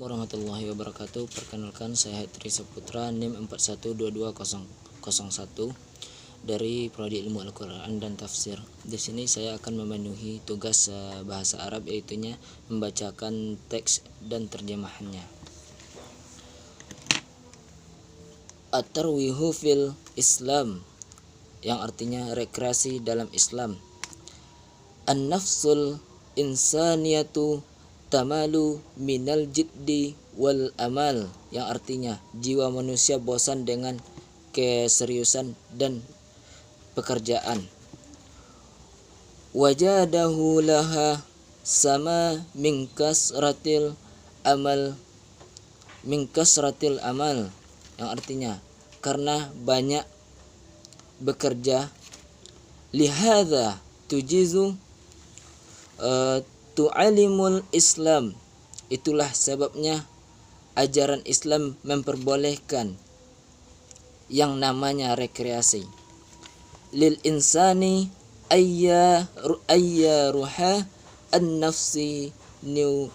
warahmatullahi wabarakatuh. Perkenalkan, saya Hetri Saputra, NIM 412201 dari Prodi Ilmu Al-Quran dan Tafsir. Di sini saya akan memenuhi tugas bahasa Arab, yaitunya membacakan teks dan terjemahannya. At-tarwihu fil Islam, yang artinya rekreasi dalam Islam. An-nafsul insaniyatu tamalu minal jiddi wal amal, yang artinya jiwa manusia bosan dengan keseriusan dan pekerjaan. Wajadahu laha sama minkasratil amal, yang artinya karena banyak bekerja. Lihadza tujizu tu'alimul Islam, itulah sebabnya ajaran Islam memperbolehkan yang namanya rekreasi. Lil insani ayya ruha an-nafsi new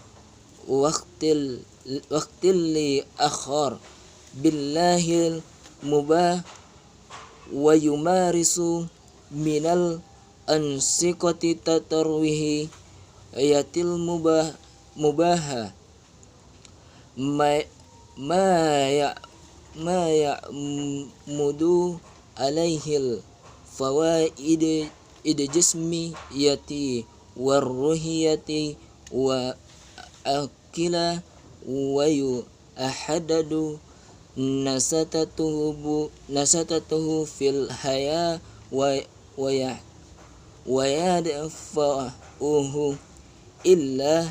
waqtil li akhar billahil mubah wa yumarisu minal ansiqati tatarwihi ayatil mubaha ma ya'mudu alaihil fawaid jismiyati warruhiyati wa akila wa yu'ahadadu nasatatuhu fil haya wa yadfa'uhu illa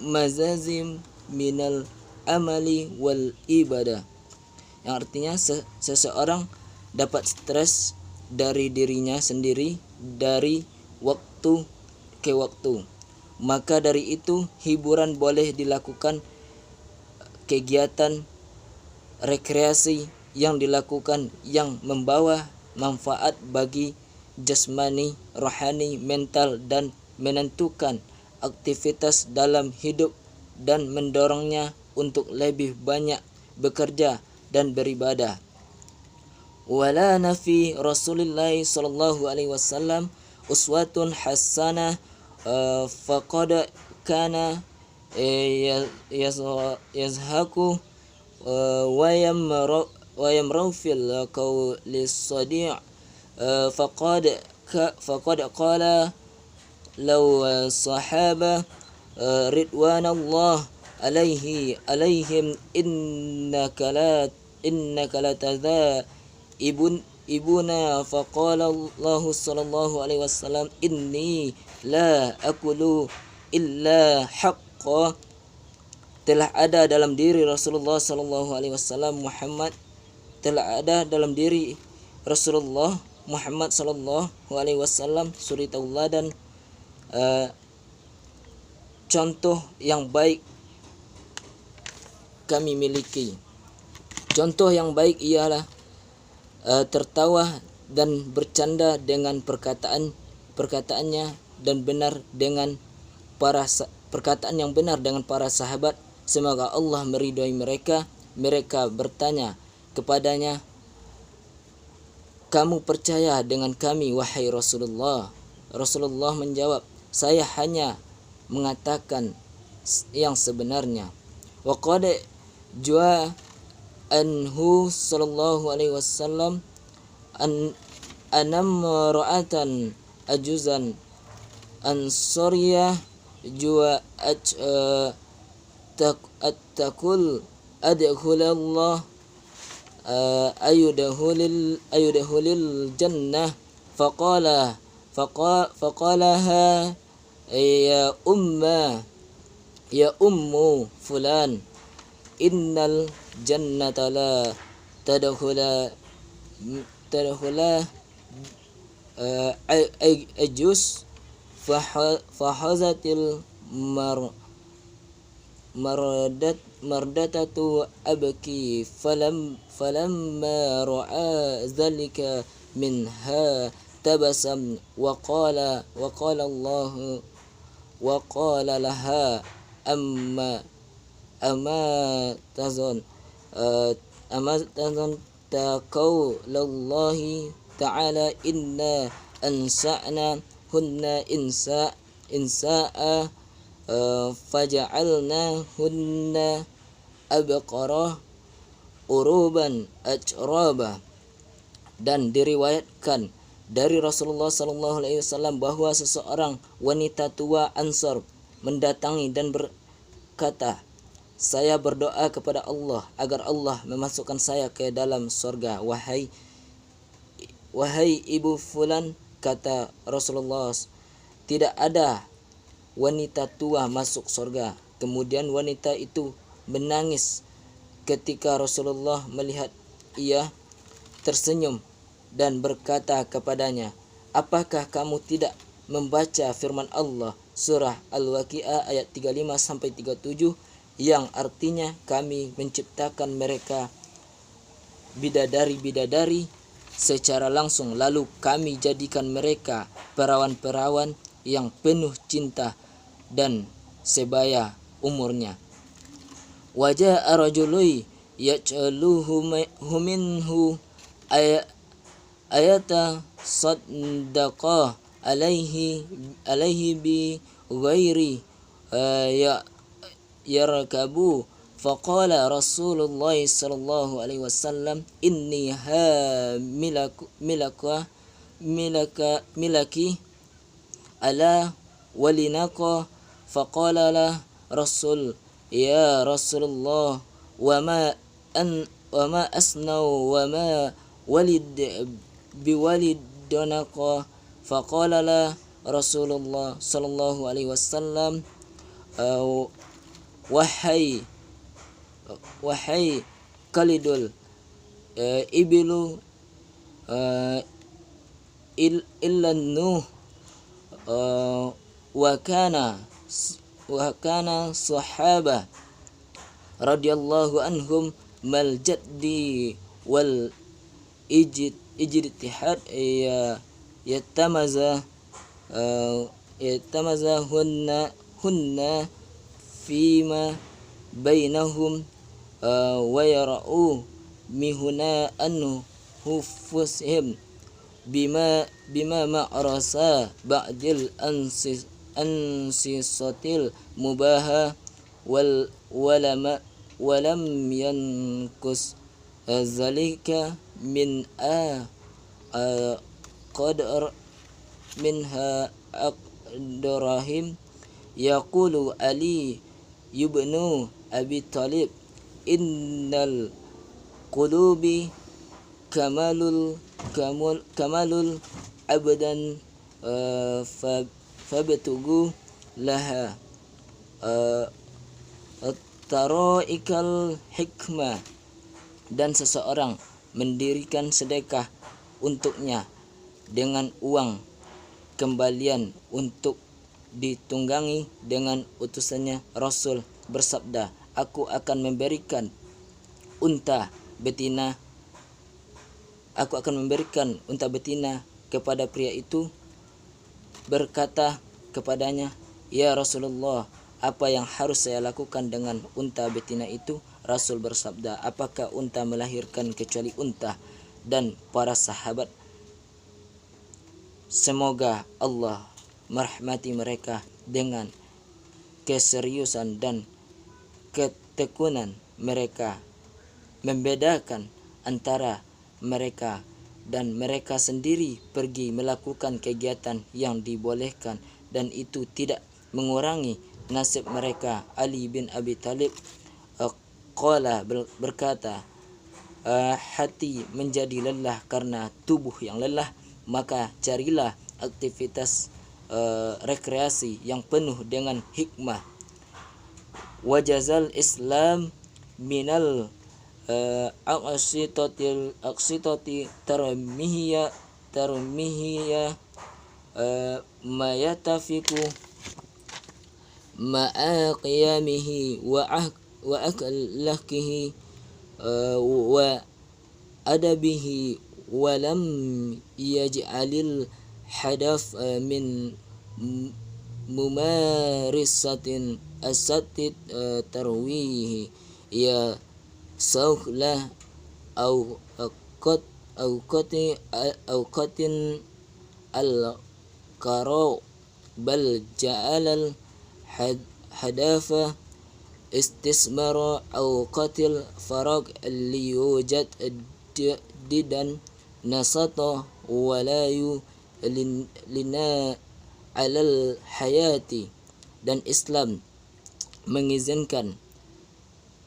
mazazim minal amali wal ibadah, yang artinya seseorang dapat stres dari dirinya sendiri dari waktu ke waktu. Maka dari itu hiburan boleh dilakukan, kegiatan rekreasi yang dilakukan yang membawa manfaat bagi jasmani, rohani, mental, dan menentukan aktivitas dalam hidup dan mendorongnya untuk lebih banyak bekerja dan beribadah. Wala nafi Rasulullah sallallahu alaihi wasallam uswatun hasanah faqad kana yazhaku wa yamru fil qawli sadi' faqad qala law sahaba ridwanallah alaihim innaka la ibuna faqala Allah sallallahu alaihi wasallam inni la akulu illa haqqa. Telah ada dalam diri Rasulullah sallallahu alaihi wasallam Muhammad sallallahu alaihi wasallam suri tauladan, contoh yang baik kami miliki. Contoh yang baik ialah tertawa dan bercanda dengan perkataannya dan benar dengan perkataan yang benar dengan para sahabat. Semoga Allah meridhai mereka. Mereka bertanya kepadanya, kamu percaya dengan kami wahai Rasulullah? Rasulullah menjawab, saya hanya mengatakan yang sebenarnya. Wa qad jua anhu sallallahu alaihi wasallam anam ra'atan ajuzan ansariyah jua takul adkhulallah ayudahulil jannah faqalaha ya ummu fulan innal jannata la tadkhula ajus fahazatil mardatatu abki falamma ra'a zalika minha tabasam wa qala Allah wa qala laha amma ama tazon taqaulallahi ta'ala inna ansa'na hunna insa'a faja'alna hunna abqarah uruban ajraba. Dan diriwayatkan dari Rasulullah SAW bahwa seseorang wanita tua Ansar mendatangi dan berkata, saya berdoa kepada Allah agar Allah memasukkan saya ke dalam surga. Wahai ibu fulan, kata Rasulullah, tidak ada wanita tua masuk surga. Kemudian wanita itu menangis ketika Rasulullah melihat ia tersenyum dan berkata kepadanya, apakah kamu tidak membaca firman Allah surah Al-Waqiah ayat 35-37 yang artinya kami menciptakan mereka bidadari-bidadari secara langsung, lalu kami jadikan mereka perawan-perawan yang penuh cinta dan sebaya umurnya. Wajah rajului yaj'aluhu minhu ayata saddaqah alaihi bi ghairi yarkabu faqala Rasulullah sallallahu alaihi wasallam inni milaki ala walinaka faqala la Rasul ya Rasulullah wa ma asnau wa ma walid biwalidunaka faqala la Rasulullah sallallahu alaihi wasallam wahai kalidul ibilu illan nuh wa kana sahaba radhiyallahu anhum mal jaddi wal ijtihad yatamaza hunna fima bainahum wa yara'u mihuna anfusihim bima ma'rasa ba'dil ansisatil mubaha walam yankus zalika min qadar minha aqdarahim yaqulu Ali ibnu Abi Talib innal qulubi kamalul abdan fabtugu laha taraikal hikmah. Dan seseorang mendirikan sedekah untuknya dengan uang kembalian untuk ditunggangi dengan utusannya. Rasul bersabda, aku akan memberikan unta betina kepada pria itu. Berkata kepadanya, ya Rasulullah, apa yang harus saya lakukan dengan unta betina itu? Rasul bersabda, apakah unta melahirkan kecuali unta? Dan para sahabat, semoga Allah merahmati mereka dengan keseriusan dan ketekunan mereka membedakan antara mereka dan mereka sendiri pergi melakukan kegiatan yang dibolehkan, dan itu tidak mengurangi nasib mereka. Ali bin Abi Talib qala berkata, hati menjadi lelah karena tubuh yang lelah, maka carilah aktivitas rekreasi yang penuh dengan hikmah. Wajazal Islam minal aqsitati tarmihiyya mayatafiku ma'a qiyamihi wa akhlaqihi wa adabihi wa lam yaj'alil hadaf min mumarisatin asatid tarwihi ya sauhlah au qat au qatin al karo bal ja'alal hadafa istismara au qatil farag liyujad didan nasata walayu lina alal hayati. Dan Islam mengizinkan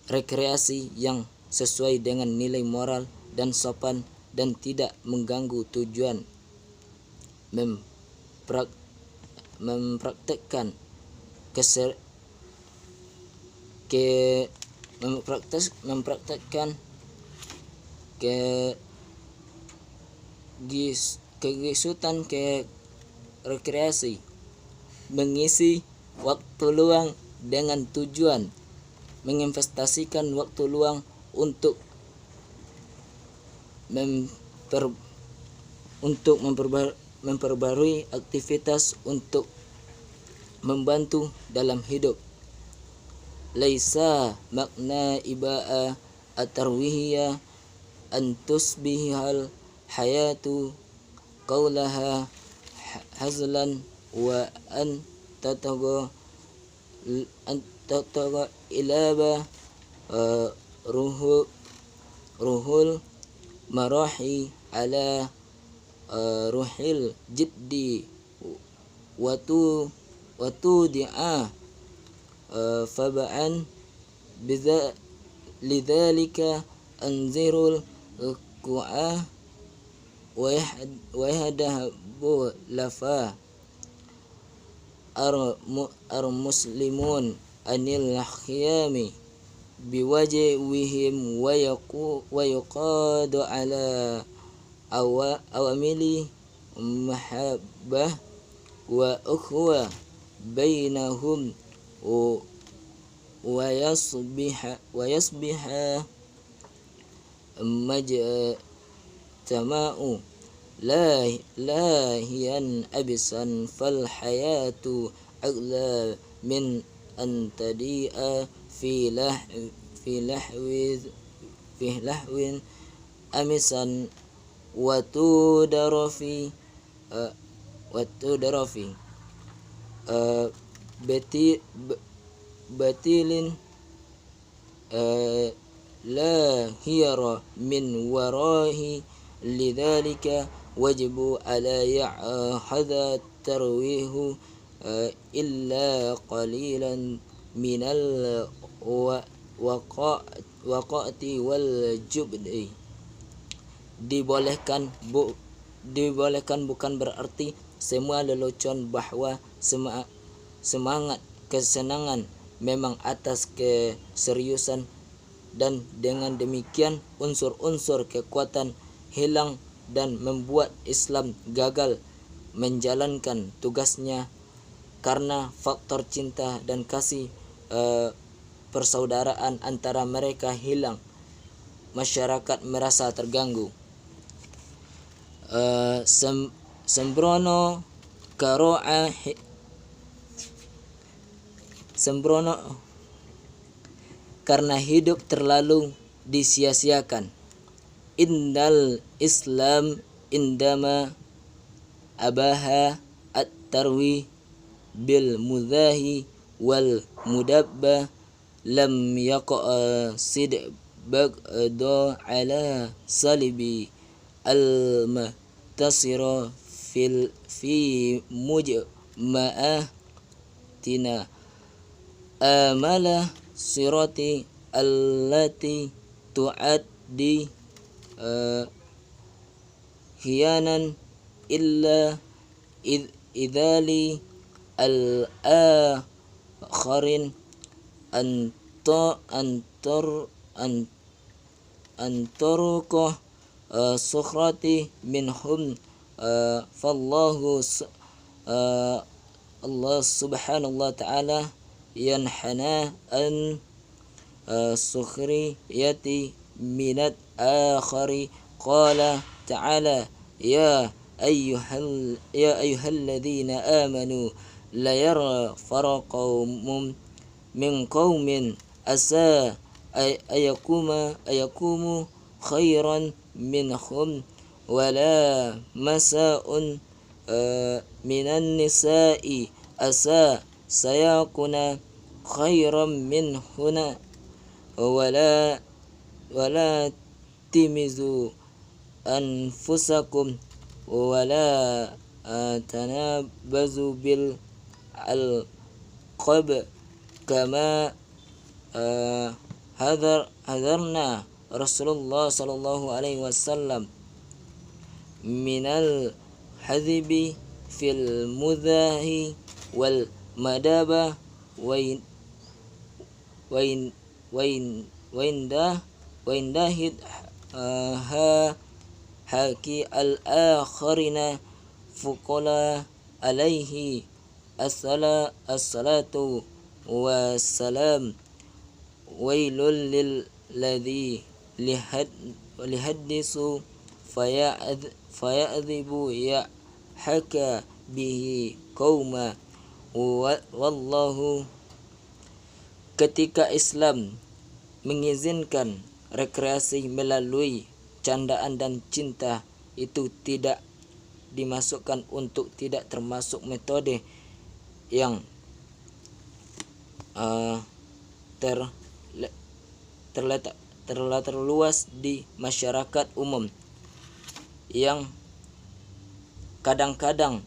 rekreasi yang sesuai dengan nilai moral dan sopan dan tidak mengganggu tujuan mempraktekkan kegisutan rekreasi, mengisi waktu luang dengan tujuan menginvestasikan waktu luang untuk memperbarui aktivitas untuk membantu dalam hidup. Laisa makna iba'a at-tarwihiyah an tusbihal hayatu qaulaha hazlan wa an tataga ilaba ruhul marahi ala ruhil jiddi watu di'a faba'an lidzalika anzirul ku'a wa yahdabu lafa ar muslimun anil khiyami biwajhihim wa yuqadu ala awamili mahabbah wa ukhwa bainahum wa yasbiha majtama'u lahiyan abisan fal hayatu agla min an tadi'a fi lahwin amisan watu darafi batilin la hiyara min warahi lidzalika wajibu ala hadha tarwihu illa qalilan minal waqati wal jubdi. Dibolehkan bukan berarti semua lelucon, bahwa semangat kesenangan memang atas keseriusan, dan dengan demikian unsur-unsur kekuatan hilang dan membuat Islam gagal menjalankan tugasnya karena faktor cinta dan kasih persaudaraan antara mereka hilang. Masyarakat merasa terganggu. Sembrono karena hidup terlalu disia-siakan. Innal Islam indama abaha at-tarwi bil mudahi wal mudabba lam yaqa bagdo ala salibi al-mutasira fi mujma'atina amala sirati allati tu'addi hiyanan illa idali al-akharin antarukoh sukhrati minhum fallahu Allah subhanahu wa ta'ala yanhana an sukhriyati minat akhari. Qala ta'ala ya ayyuhalladzina amanu la yarfara min qaumin asa ayakumu khairan minhum wala masa'un minan nisa'i asa sayakuna khairan minhuna wala timizu anfusakum wala tanabazu bil alqab kama hadarna Rasulullah sallallahu alaihi wasallam minal hadhibi fil mudahi wal madaba wain dahid haki al akharina fuqala alaihi as-salatu wassalam wailul lil ladzi lihaddisu fayadhibu ya haka bihi qauma wallahu. Ketika Islam mengizinkan rekreasi melalui candaan dan cinta, itu tidak dimasukkan untuk tidak termasuk metode yang terluas di masyarakat umum, yang kadang-kadang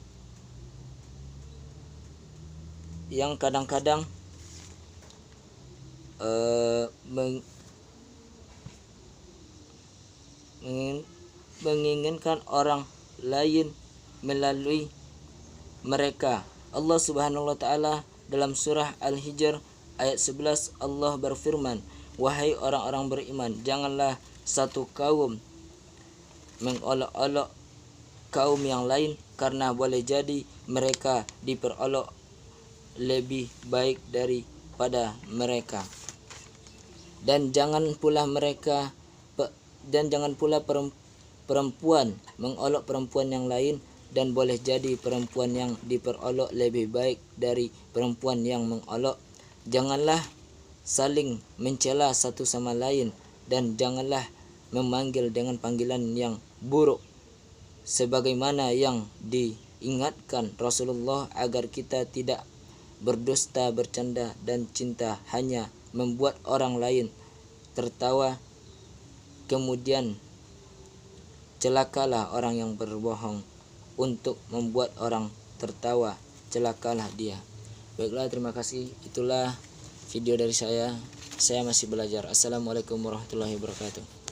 menginginkan orang lain melalui mereka. Allah Subhanahu wa taala dalam surah Al-Hijr ayat 11 Allah berfirman, wahai orang-orang beriman, janganlah satu kaum mengolok-olok kaum yang lain, karena boleh jadi mereka diperolok lebih baik daripada mereka. Dan jangan pula perempuan mengolok perempuan yang lain, dan boleh jadi perempuan yang diperolok lebih baik dari perempuan yang mengolok. Janganlah saling mencela satu sama lain, dan janganlah memanggil dengan panggilan yang buruk, sebagaimana yang diingatkan Rasulullah agar kita tidak berdusta, bercanda, dan cinta hanya membuat orang lain tertawa. Kemudian celakalah orang yang berbohong untuk membuat orang tertawa, celakalah dia. Baiklah, terima kasih. Itulah video dari saya. Saya masih belajar. Assalamualaikum warahmatullahi wabarakatuh.